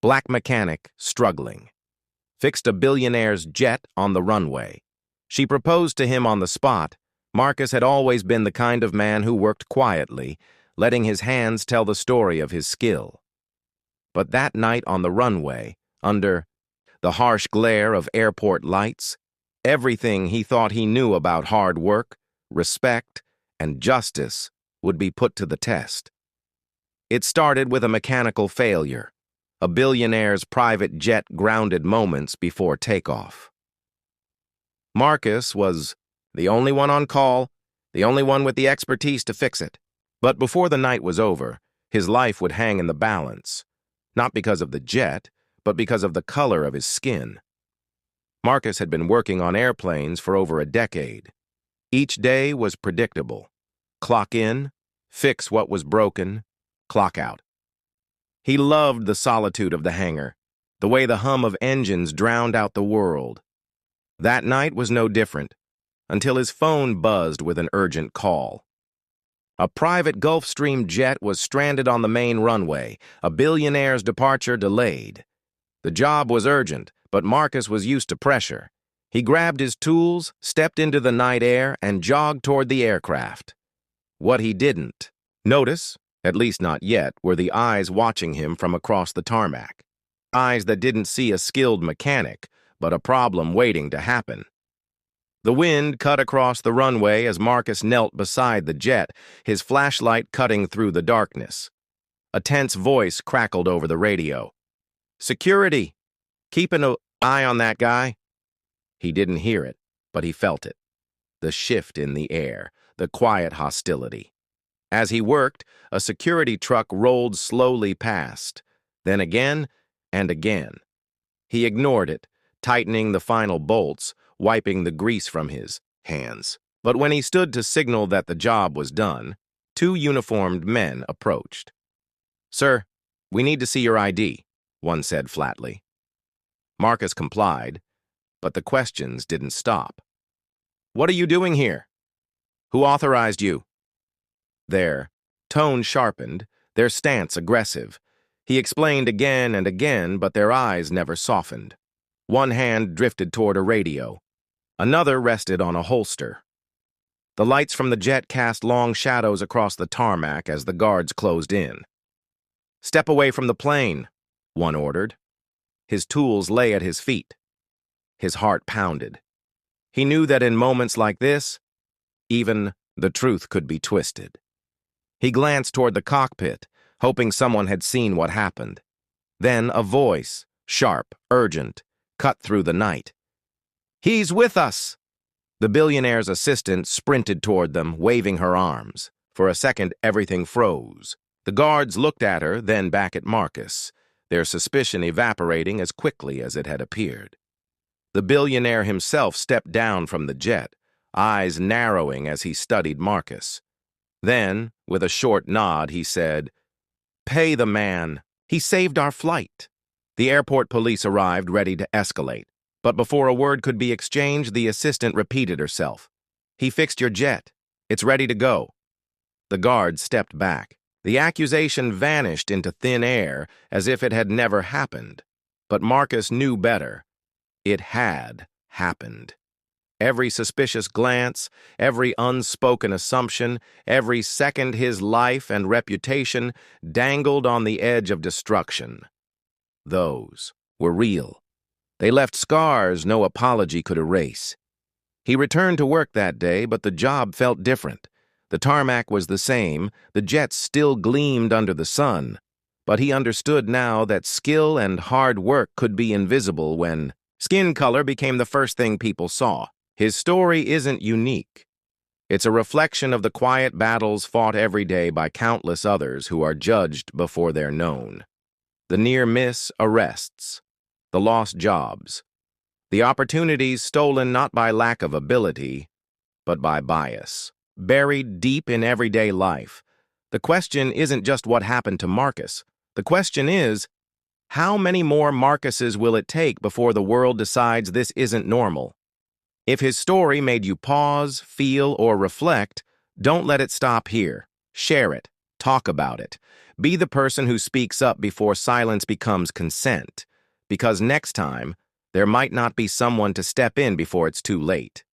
Black mechanic, struggling. Fixed a billionaire's jet on the runway. She proposed to him on the spot. Marcus had always been the kind of man who worked quietly, letting his hands tell the story of his skill. But that night on the runway, under the harsh glare of airport lights, everything he thought he knew about hard work, respect, and justice would be put to the test. It started with a mechanical failure, a billionaire's private jet grounded moments before takeoff. Marcus was the only one on call, the only one with the expertise to fix it. But before the night was over, his life would hang in the balance, not because of the jet, but because of the color of his skin. Marcus had been working on airplanes for over a decade. Each day was predictable. Clock in, fix what was broken, clock out. He loved the solitude of the hangar, the way the hum of engines drowned out the world. That night was no different, until his phone buzzed with an urgent call. A private Gulfstream jet was stranded on the main runway, a billionaire's departure delayed. The job was urgent, but Marcus was used to pressure. He grabbed his tools, stepped into the night air, and jogged toward the aircraft. What he didn't notice, at least not yet, were the eyes watching him from across the tarmac. Eyes that didn't see a skilled mechanic, but a problem waiting to happen. The wind cut across the runway as Marcus knelt beside the jet, his flashlight cutting through the darkness. A tense voice crackled over the radio. "Security! Keep an eye on that guy." He didn't hear it, but he felt it. The shift in the air, the quiet hostility. As he worked, a security truck rolled slowly past, then again and again. He ignored it, tightening the final bolts, wiping the grease from his hands. But when he stood to signal that the job was done, two uniformed men approached. "Sir, we need to see your ID," one said flatly. Marcus complied, but the questions didn't stop. "What are you doing here? Who authorized you?" Their tone sharpened, their stance aggressive. He explained again and again, but their eyes never softened. One hand drifted toward a radio. Another rested on a holster. The lights from the jet cast long shadows across the tarmac as the guards closed in. "Step away from the plane," one ordered. His tools lay at his feet. His heart pounded. He knew that in moments like this, even the truth could be twisted. He glanced toward the cockpit, hoping someone had seen what happened. Then a voice, sharp, urgent, cut through the night. "He's with us!" The billionaire's assistant sprinted toward them, waving her arms. For a second, everything froze. The guards looked at her, then back at Marcus, their suspicion evaporating as quickly as it had appeared. The billionaire himself stepped down from the jet, eyes narrowing as he studied Marcus. Then, with a short nod, he said, "Pay the man. He saved our flight." The airport police arrived, ready to escalate. But before a word could be exchanged, the assistant repeated herself. "He fixed your jet. It's ready to go." The guard stepped back. The accusation vanished into thin air as if it had never happened. But Marcus knew better. It had happened. Every suspicious glance, every unspoken assumption, every second his life and reputation dangled on the edge of destruction. Those were real. They left scars no apology could erase. He returned to work that day, but the job felt different. The tarmac was the same, the jets still gleamed under the sun, but he understood now that skill and hard work could be invisible when skin color became the first thing people saw. His story isn't unique. It's a reflection of the quiet battles fought every day by countless others who are judged before they're known. The near-miss arrests, the lost jobs, the opportunities stolen not by lack of ability, but by bias. Buried deep in everyday life, the question isn't just what happened to Marcus. The question is, how many more Marcuses will it take before the world decides this isn't normal? If his story made you pause, feel, or reflect, don't let it stop here. Share it. Talk about it. Be the person who speaks up before silence becomes consent, because next time, there might not be someone to step in before it's too late.